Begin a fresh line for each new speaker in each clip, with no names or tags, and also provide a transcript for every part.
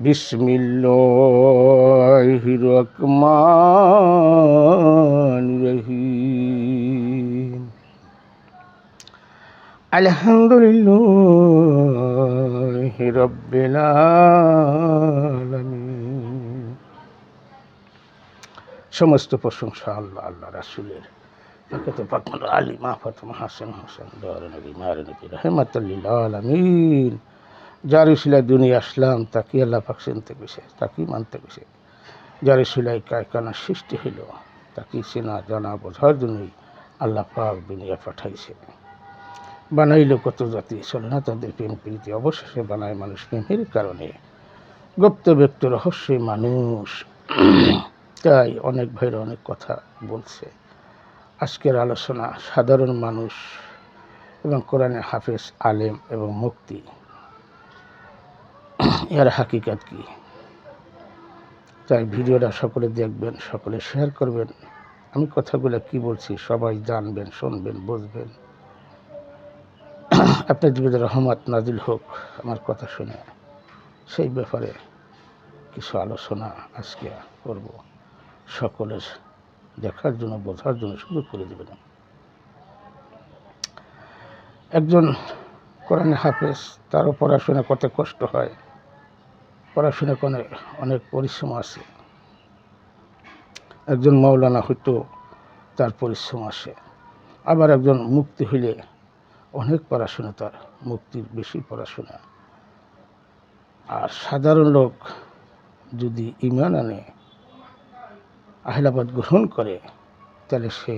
বিসমিল্লাহির রহমানির রহিম। আলহামদুলিল্লাহি রাব্বিল আলামিন। সমস্ত প্রশংসা আল্লাহ রাসূলের। তাকে তো পাকমাল আলী মা ফাতেমা হাসান হোসেন দয়ার নবী মায়ের নবী রাহমাতুল লিল আলামিন। যার উসিলায় দুনিয়া আসলাম তাকে আল্লাহ পাক চিনতে গেছে, তাকেই মানতে গেছে। যার উসিলায় কায়কানা সৃষ্টি হইল তাকেই চেনা জানা বোঝার জন্যই আল্লাহ পাক দুনিয়া পাঠাইছে। বানাইল কত জাতি, চলে না তাদের প্রেম প্রীতি, অবশেষে বানায় মানুষ প্রেমের কারণে। গুপ্ত ব্যক্ত রহস্যই মানুষ। তাই অনেক ভাইরা অনেক কথা বলছে। আজকের আলোচনা সাধারণ মানুষ এবং কোরআনে হাফেজ আলেম এবং মুক্তি, এর হাকিকাত কি। তাই ভিডিওটা সকলে দেখবেন, সকলে শেয়ার করবেন। আমি কথাগুলো কি বলছি সবাই জানবেন, শুনবেন, বুঝবেন। আপনার জীবনে রহমত নাজিল হোক আমার কথা শুনে। সেই ব্যাপারে কিছু আলোচনা আজকে করব। সকলের দেখার জন্য, বোঝার জন্য সুযোগ করে দেবেন। একজন কোরআনে হাফেজ, তারও পড়াশোনা করতে কষ্ট হয়, পড়াশোনা করে অনেক পরিশ্রম আছে। একজন মাওলানা হইতো তার পরিশ্রম আসে। আবার একজন মুক্তি হইলে অনেক পড়াশোনা, তার মুক্তির বেশি পড়াশোনা। আর সাধারণ লোক যদি ঈমান আনে, আহলাবাদ গ্রহণ করে, তাহলে সে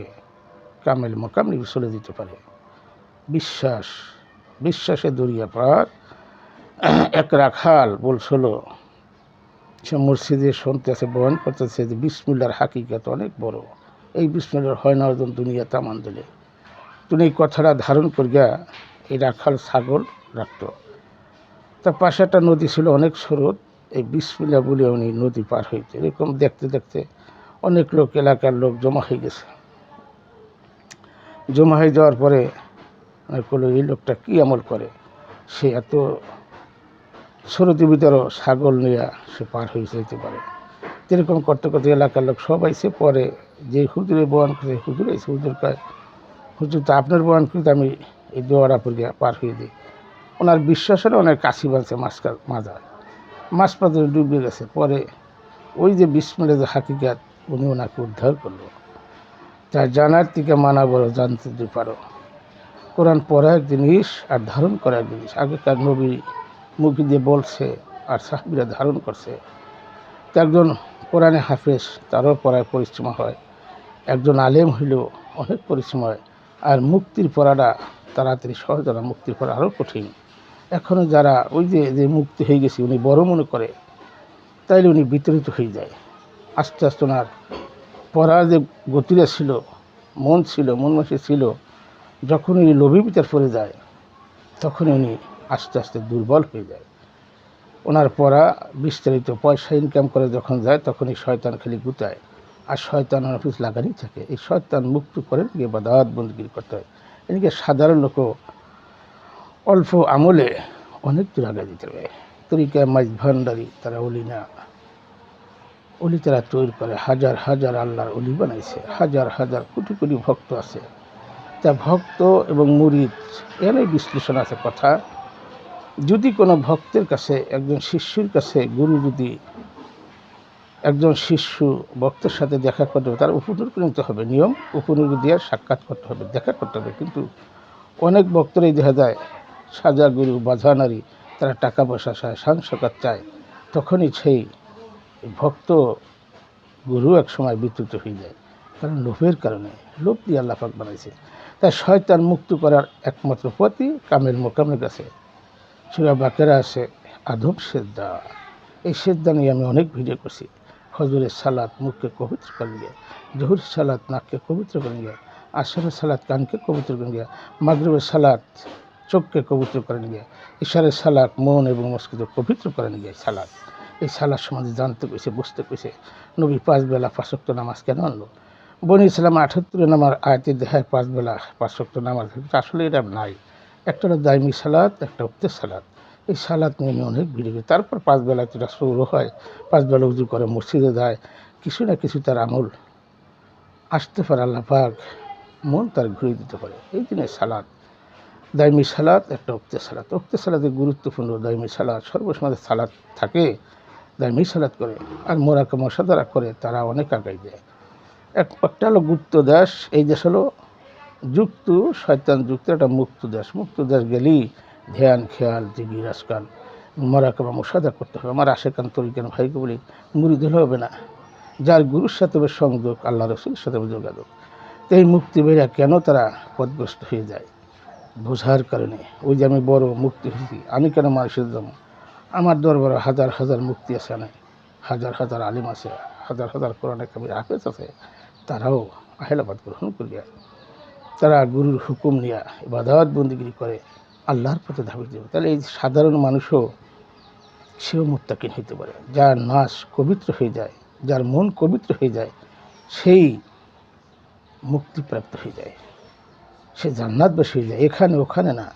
কামেল মকাম নিয়ে চলে যেতে পারে। বিশ্বাসে দরিয়া পার। এক রাখাল বলছিল, সে মসজিদে শুনতেছে, বয়ান করতেছে যে বিসমিল্লাহর হাকিকত অনেক বড়। এই বিসমিল্লাহর হয় না ওজন দুনিয়া তামান দিলে। তুমি এই কথাটা ধারণ করিয়া এই রাখাল ছাগল রাখত। তার পাশে একটা নদী ছিল, অনেক স্রোত। এই বিসমিল্লাহ বলে উনি নদী পার হইতে, এরকম দেখতে দেখতে অনেক লোক, এলাকার লোক জমা হয়ে গেছে। জমা হয়ে যাওয়ার পরে বললো, এই লোকটা কী আমল করে, সে এত স্রোতের ভিতরও ছাগল নিয়ে সে পার হয়ে যেতে পারে। এরকম করতে করতে এলাকার লোক সব আইসে। পরে যে হুজুরে বয়ান করে, হুজুর আইসে, হুজুর কয়, হুজুর তো আপনার বয়ান করতে আমি এই দোয়ারা পড়িয়া পার হয়ে দিই। ওনার বিশ্বাসের অনেক কাশি বানছে মাজায়, মাছ পাথরে ডুবে গেছে। পরে ওই যে বিসমিল্লাহ যে হাকিকাত, উনি ওনাকে উদ্ধার করলো। তা জানার থেকে মানা বড়, জানতে যদি পারো। কোরআন পড়া এক জিনিস আর ধারণ করা এক জিনিস। আগেকার নবী মুখে দিয়ে বলছে আর সাহাবীরা ধারণ করছে। তো একজন কোরআনে হাফেজ, তারও পড়ায় পরিশ্রম হয়। একজন আলেম হইলেও অনেক পরিশ্রম হয়। আর মুক্তির পড়াটা তাড়াতাড়ি সহজ না, মুক্তির পড়া আরও কঠিন। এখনও যারা ওই যে মুক্তি হয়ে গেছে উনি বড় মনে করে, তাইলে উনি বিতরিত হয়ে যায়। আস্তে আস্তে ওনার পড়ার যে গতিটা ছিল, মন মাসে ছিল, যখন উনি লোভী ভিতর পড়ে যায় তখন উনি আস্তে আস্তে দুর্বল হয়ে যায়। ওনার পড়া বিস্তারিত, পয়সা ইনকাম করে যখন যায় তখনই শয়তান খালি গুতায়, আর শয়তান ওনার পিছু লাগানি থাকে। এই শয়তান মুক্ত করে গিয়ে বাদাত বন্দগিরি করতে হয়। এদিকে সাধারণ লোকও অল্প আমলে অনেক দূর আগে দিতে হবে। তরিকায় মাইজ ভান্ডারি, তারা অলি না, অলি তারা তৈরি করে। হাজার হাজার আল্লাহর অলি বানাইছে, হাজার হাজার কোটি কোটি ভক্ত আছে। তা ভক্ত এবং মুরিদ এর বিশ্লেষণ আছে কথা। যদি কোনো ভক্তের কাছে, একজন শিষ্যের কাছে গুরু, যদি একজন শিষ্য ভক্তের সাথে দেখা করতে হবে, তার উপনির্গ নিতে হবে, নিয়ম উপনির্গ দিয়ে সাক্ষাৎ করতে হবে, দেখা করতে হবে। কিন্তু অনেক ভক্তরাই দেখা যায় সাজা গুরু, বাধা নারী, তারা টাকা পয়সা চায়, শান সকাত চায়। তখনই সেই ভক্ত গুরু এক সময় বিচ্যুত হয়ে যায়, কারণ লোভের কারণে। লোভ দিয়ে আল্লাহ পাক বানাইছে। তাই শয়তান মুক্ত করার একমাত্র পথই কামেল মোকামের কাছে। সূরা বাকেরা আছে আদম সেজদা। এই সেজদা নিয়ে আমি অনেক ভিডিও করছি। ফজরের সালাত মুখকে পবিত্র করে নিয়ে, জোহরের সালাত নাককে পবিত্র করে নিয়ে, আসরের সালাত কানকে পবিত্র করে নিয়ে, মাগরিবের সালাত চোখকে পবিত্র করে নিয়ে, ইশারের সালাত মন এবং মস্তিষ্ক পবিত্র করে নিয়ে সালাত। এই সালাদ সম্বন্ধে জানতে পেরেছে, বুঝতে পেরেছে। নবী 5 বেলা 5 ওয়াক্ত নামাজ কেন আনলো? বনি ইসলাম 78 নাম্বার আয়াতে দেখায় 5 বেলা 5 ওয়াক্ত নামাজ, আসলে এটা নাই। একটা হলো দাইমি সালাত, একটা উক্তের সালাত। এই সালাত নিয়ে আমি অনেক ভিড় করি। তারপর 5 বেলা যেটা শুরু হয়, 5 বেলা উজু করে মসজিদে যায়, কিছু না কিছু তার আমল আসতে পারে, আল্লাহ পাক মন তার ঘুরিয়ে দিতে পারে। এই দিনের সালাত দাইমি সালাত, একটা উক্তের সালাত। উক্তের সালাতের গুরুত্বপূর্ণ, দাইমি সালাত সর্বসময় সালাত থাকে, দাইমি সালাত করে। আর মোরাকাবা মুসাদারা করে, তারা অনেক আগায় যায়। একটা হলো গুপ্ত দেশ, এই দেশ হলো যুক্ত শয়তান যুক্ত একটা মুক্ত দেশ। মুক্ত দেশ গেলেই ধ্যান খেয়াল জিগির আজকাল মোরাকাবা মুসাদা করতে হবে। আমার আশেকান তরিকান ভাইকে বলি, মুরিদ হলে হবে না, যার গুরুর সাথে হবে সংযোগ, আল্লাহ রসুলের সাথে হবে যোগাযোগ। তো এই মুক্তি বেরা কেন তারা পথগ্রস্ত হয়ে যায়, বোঝার কারণে। ওই যে আমি বড় মুক্তি হয়েছি, আমি কেন মানুষের জন্য, আমার দরবারে হাজার হাজার মুক্তি আছে, না হাজার হাজার আলিম আছে, হাজার হাজার কোরআনে কাবির হাফেজ আছে, তারাও আহেলাবাদ গ্রহণ করিয়া তারা গুরুর হুকুম নিয়ে ইবাদত বন্দিগিরি করে আল্লাহর পথে ধাবিত দেবে। তাহলে এই সাধারণ মানুষও সেও মুত্তাকিন হইতে পারে। যার নাশ পবিত্র হয়ে যায়, যার মন পবিত্র হয়ে যায়, সেই মুক্তিপ্রাপ্ত হয়ে যায়, সে জান্নাতবাসী হয়ে যায়, এখানে ওখানে না।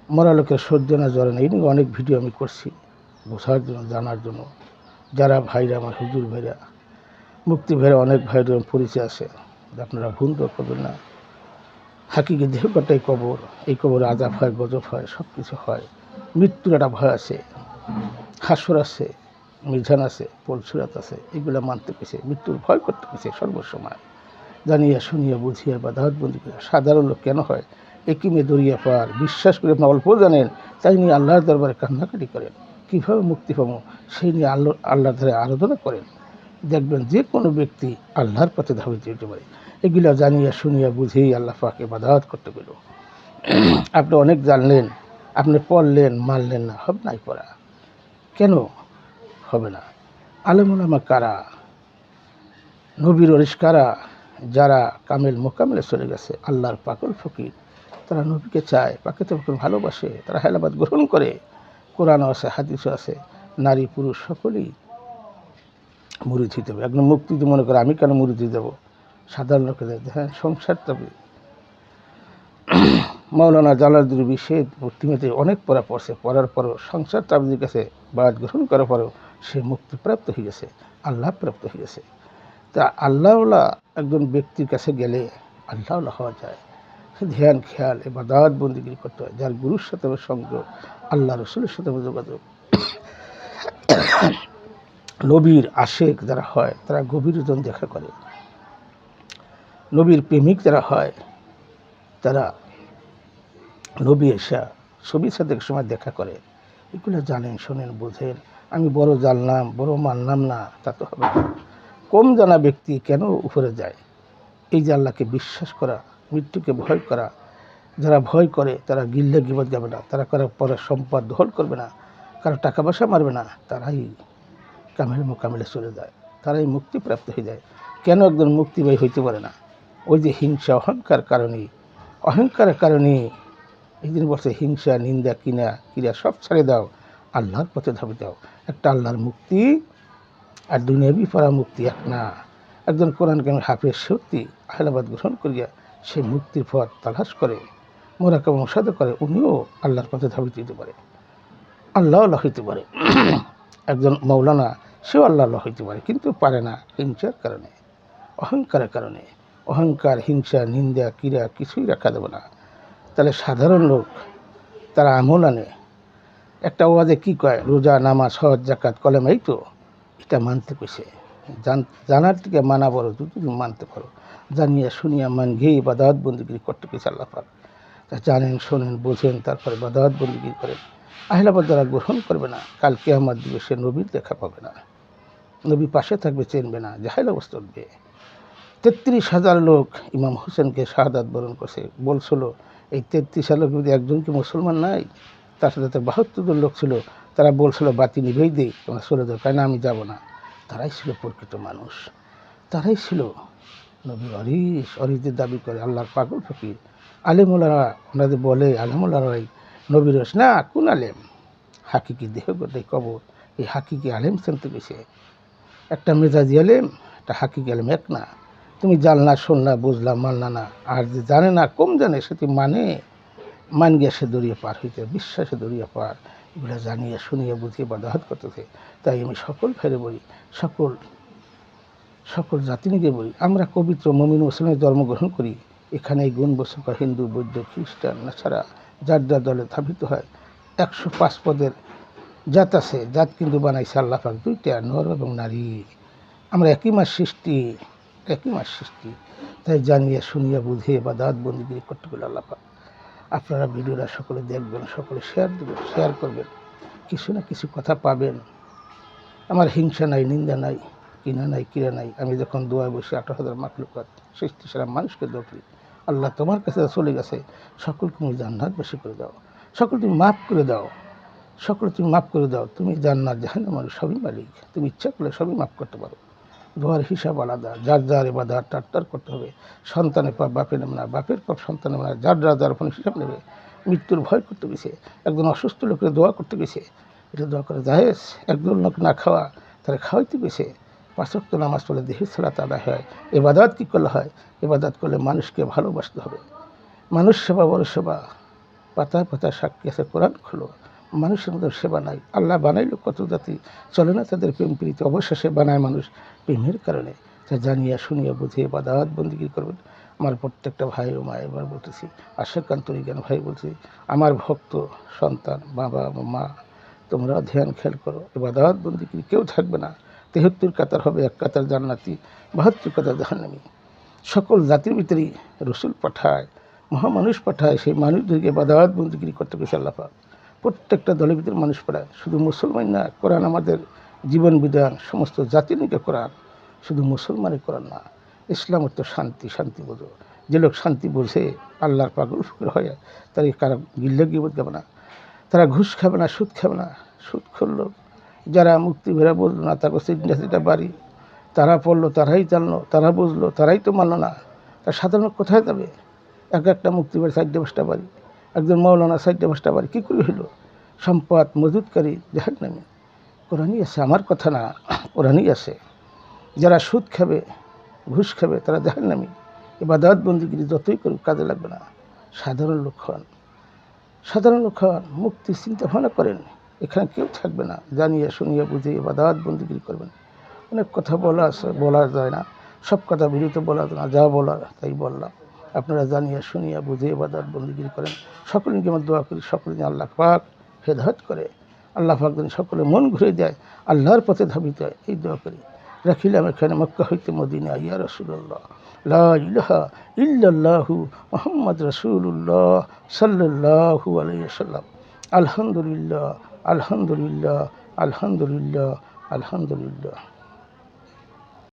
মরা লোকের সহ্য না জ্বরে না, এই নিয়ে অনেক ভিডিও আমি করছি বোঝার জন্য, জানার জন্য। যারা ভাইরা, আমার হুজুর ভাইরা, মুক্তি ভাইরা, অনেক ভাইরা পরিচয় আছে, আপনারা ভুল করবেন না। হাকিকে দেহটাই কবর, এই কবরে আজাব হয়, গজব হয়, সব কিছু হয়। মৃত্যুর একটা ভয় আছে, হাসর আছে, মিজান আছে, পলসুরাত আছে, এগুলো মানতে পেরেছে, মৃত্যুর ভয় করতে পেরেছে সর্বসময়। জানিয়া শুনিয়া বুঝিয়া বা দাওয়াতবন্দি করে সাধারণ লোক কেন হয়, একিমে দরিয়া পার, বিশ্বাস করে আপনি অল্প জানেন, তাই নিয়ে আল্লাহর দরবারে কান্নাকাটি করেন, কীভাবে মুক্তি পাবো সেই নিয়ে আল্লাহর ধারে আরাধনা করেন। দেখবেন যে কোনো ব্যক্তি আল্লাহর পথে ধাবিত যেতে পারে। এগুলো জানিয়া শুনিয়া বুঝেই আল্লাহ পাক ইবাদত করতে গেল। আপনি অনেক জানলেন, আপনি পড়লেন, মানলেন না, হবে নাই পড়া, কেন হবে না? আলেম ওলামা কারা, নবীর ওয়ারিস কারা, যারা কামেল মোকামেলে চলে গেছে, আল্লাহর পাগল ফকির, তারা নবীকে চায়, পাকে তো ভালোবাসে, তারা হেলাবাদ গ্রহণ করে। কোরআনও আছে, হাদিসও আছে, নারী পুরুষ সকলেই মুরিদ হইতে হবে। একদম মুক্তি মনে করে আমি কেন মুরিদ হয়ে যাবো, সাধারণ লোকেদের হ্যাঁ সংসার তবে। মাওলানা জালালউদ্দিন রুমি সে ভর্তিমেতে অনেক পড়া পড়ছে, পড়ার পরও সংসার তাবলিগের কাছে বায়াত গ্রহণ করার পরেও সে মুক্তিপ্রাপ্ত হয়ে গেছে, আল্লাহ প্রাপ্ত হয়ে গেছে। তা আল্লাহওয়ালা একজন ব্যক্তির কাছে গেলে আল্লাহওয়ালা হওয়া যায়। সে ধ্যান খেয়াল ইবাদত বন্দিগিরি করতে হয়, যার গুরুর সাথে সংযোগ, আল্লাহ রসুলের সাথে যোগাযোগ। নবীর আশেক যারা হয়, তারা গভীর জন দেখা করে। নবীর প্রেমিক যারা হয়, তারা নবী এসা ছবির সাথে এক সময় দেখা করে। এগুলো জানেন, শোনেন, বোঝেন। আমি বড় জানলাম, বড় মানলাম না, তা তো হবে না। কম জানা ব্যক্তি কেন উপরে যায়? এই যে আল্লাহকে বিশ্বাস করা, মৃত্যুকে ভয় করা, যারা ভয় করে তারা গিল্লে গিবত যাবে না, তারা কারো পরে সম্পদ দখল করবে না, কারো টাকা পয়সা মারবে না, তারাই কামেল মোকামেলে চলে যায়, তারাই মুক্তিপ্রাপ্ত হয়ে যায়। কেন একজন মুক্তিবাহী হইতে পারে না? ওই যে হিংসা, অহংকারের কারণে এই দিন বলছে হিংসা, নিন্দা, ক্রিয়া সব ছেড়ে দাও, আল্লাহর পথে ধাবি দাও। একটা আল্লাহর মুক্তি আর দুনিয়াবি পরা মুক্তি এক না। একজন কোরআন কারিমের হাফেজ সত্যি আহলাবাদ গ্রহণ করিয়া সে মুক্তির পথ তালাশ করে, মোরাকাবা মুসাদা করে, উনিও আল্লাহর পথে ধাবিত দিতে পারে, আল্লাহ হইতে পারে। একজন মৌলানা, সেও আল্লাহ হইতে পারে, কিন্তু পারে না হিংসার কারণে, অহংকারের কারণে। অহংকার, হিংসা, নিন্দা, ক্রিয়া কিছুই রাখা দেবে না। তাহলে সাধারণ লোক তারা আমল আনে, একটা ওয়াজে কি কয়, রোজা, নামাজ, হজ, যাকাত, কলেমা, এই তো এটা মানতে কইছে। জানার থেকে মানা বড়, যদি মানতে পারো। জানিয়া শুনিয়া মান ঘেয়ে ইবাদত বন্দিগিরি করতে কইছে আল্লাহ পাক। তা জানেন, শোনেন, বোঝেন, তারপরে ইবাদত বন্দিগিরি করেন। আহলাবাদ যারা গ্রহণ করবে না, কাল কিয়ামত দিবে, সে নবীর দেখা পাবে না, নবী পাশে থাকবে, চেনবে না, জাহেল অবস্থা উঠবে। 33,000 লোক ইমাম হোসেনকে শাহাদাত বরণ করছে, বলছিল এই 33,000 লোক যদি একজনকে মুসলমান নাই, তার সাথে 72 জন লোক ছিল, তারা বলছিল বাতি নিভেই দেই, তোমরা চলে যাও, তাই না আমি যাব না। তারাই ছিল প্রকৃত মানুষ, তারাই ছিল নবী অরিদের দাবি করে আল্লাহর পাগল ফকির। আলেমুলারা ওনাদের বলে, আলেমুলারাই নবীর না, কোন আলেম? হাকিকি দেহ গোটাই কবর, এই হাকিকি আলেম চিনতে গেছে। একটা মেজাজি আলেম, একটা হাকিকি আলেম এক না। তুমি জানলা, শুনলা, বুঝলা, মানলা না, আর যে জানে না, কম জানে, সেটি মান গ্যাসে দড়িয়ে পার হইতে, বিশ্বাসে দড়িয়ে পার, এগুলো জানিয়ে শুনিয়ে বুঝিয়ে বাধাহাত করতেছে। তাই আমি সকল ফেরে বলি, সকল জাতি নিয়ে বলি, আমরা পবিত্র মুমিন মুসলিমের জন্মগ্রহণ করি। এখানে এই গুণ বসুকা হিন্দু, বৌদ্ধ, খ্রিস্টান, নাছাড়া যার যার দলে ধাবিত হয়। 105 পদের জাত আছে, জাত কিন্তু বানাইছে আল্লাহ পাক দুইটা, নর এবং নারী। আমরা একই মাস সৃষ্টি। তাই জানিয়ে শুনিয়ে বুঝিয়ে বা দাঁত বন্দিগিরি করতে গেলে আল্লাহ পাক। আপনারা ভিডিওটা সকলে দেখবেন, সকলে শেয়ার দেবেন, শেয়ার করবেন, কিছু না কিছু কথা পাবেন। আমার হিংসা নাই, নিন্দা নাই, কিনা নাই, কিরা নাই। আমি যখন দোয়ায় বসে 18,000 মাখলুকাত সৃষ্টি সারা মানুষকে দোয়া করি, আল্লাহ তোমার কাছে চলে গেছে, সকলকে তুমি জান্নাতবাসী করে দাও, সকল তুমি মাফ করে দাও, সকলে তুমি মাফ করে দাও। তুমি জান্নাত জাহান্নামের সবই মালিক, তুমি ইচ্ছা করলে সবই মাফ করতে পারো। দোয়ার হিসাব আলাদা, যার যার এবাদত টার করতে হবে। সন্তানের পাপ বাপে নেবে না, বাপের পাপ সন্তান নেবে না, যার যার ফোন হিসাব নেবে। মৃত্যুর ভয় করতে গেছে, একজন অসুস্থ লোকের দোয়া করতে গেছে, এটা দোয়া করে জায়েজ। একজন লোক না খাওয়া, তারা খাওয়াইতে গেছে। 5 ওয়াক্ত নামাজ পড়লে দেহের সালাত আদায় হয়। এবাদত কী করলে হয়? এবাদত করলে মানুষকে ভালোবাসতে হবে। মানুষ সেবা বড় সেবা, পাতায় পাতায় সাক্ষী আছে, কোরআন খোলো। মানুষের মধ্যে সেবা নাই। আল্লাহ বানাইলো কত জাতি, চলে না তাদের প্রেম প্রীতি, অবশেষে বানায় মানুষ প্রেমের কারণে। তা জানিয়া শুনিয়া বুঝিয়ে বাদাত বন্দিগি করবেন। আমার প্রত্যেকটা ভাই ও মা, এবার বলতেছি, আশেকান্তরী জ্ঞান ভাই বলছি, আমার ভক্ত সন্তান, বাবা মা, তোমরা ধ্যান খেয়াল করো। এবাদত বন্দিগি কেউ থাকবে না। 73 কাতার হবে, 1 কাতার জান্নাতি, 72 কাতার জাহান্নামী। সকল জাতির ভিতরেই রসুল পাঠায়, মহামানুষ পাঠায়, সেই মানুষদেরকে বাদাত বন্দিগিরি করতে গেছে আল্লাহ পাক। প্রত্যেকটা দলের ভিতরে মানুষ পাঠায়, শুধু মুসলমান না। কোরআন আমাদের জীবন বিধান, সমস্ত জাতির নিকে কোরআন, শুধু মুসলমানের কোরআন না। ইসলাম তো শান্তি, শান্তি বোঝো। যে লোক শান্তি বোঝে, আল্লাহর পাগল ফকির হয়, তার কারা গিল্লে গিয়ে বোঝ না। তারা ঘুষ খাবে না, সুদ খাবে না। সুদ করলো যারা মুক্তি ভেড়া বুঝলো না, তাকে সিটা বাড়ি, তারা পড়লো, তারাই জানলো, তারা বুঝলো, তারাই তো মানলো না। তার সাধারণ কোথায় যাবে? একটা মুক্তি বাড়ি 4-5টা বাড়ি, একজন মৌলানা 4-5টা বাড়ি, কী করে হলো? সম্পদ মজুদকারী জাহান্নামী। কোরআনই আছে, আমার কথা না, কোরআনই আছে। যারা সুদ খাবে, ঘুষ খাবে, তারা জাহান্নামী। ইবাদত বন্দিগিরি যতই করুক কাজে লাগবে না। সাধারণ লোক হন, মুক্তির চিন্তা ভাবনা করেন, এখানে কেউ থাকবে না। জানিয়ে শুনিয়ে বুঝিয়ে ইবাদত বন্দিগিরি করবেন। অনেক কথা বলা আছে, বলা যায় না, সব কথা ভিডিওতে বলা যায় না, যা বলার তাই বললাম। আপনারা জানিয়ে শুনিয়ে বুঝিয়ে ইবাদত বন্দিগিরি করেন। সকলকে আমার দোয়া করি, সকলে আল্লাহ পাক হেদায়েত করে, আল্লাহ পাক যেন সকলে মন ঘুরে যায়, আল্লাহর পথে ধাবিত হয়, এই দোয়া করি। রাখিলাম এখানে মক্কা হইতে মদিনা, ইয়া রাসূলুল্লাহ, লা ইলাহা ইল্লাল্লাহু মুহাম্মদ রাসূলুল্লাহ সাল্লাল্লাহু আলাইহি ওয়াসাল্লাম। আলহামদুলিল্লাহ, আলহামদুলিল্লাহ, আলহামদুলিল্লাহ, আলহামদুলিল্লাহ।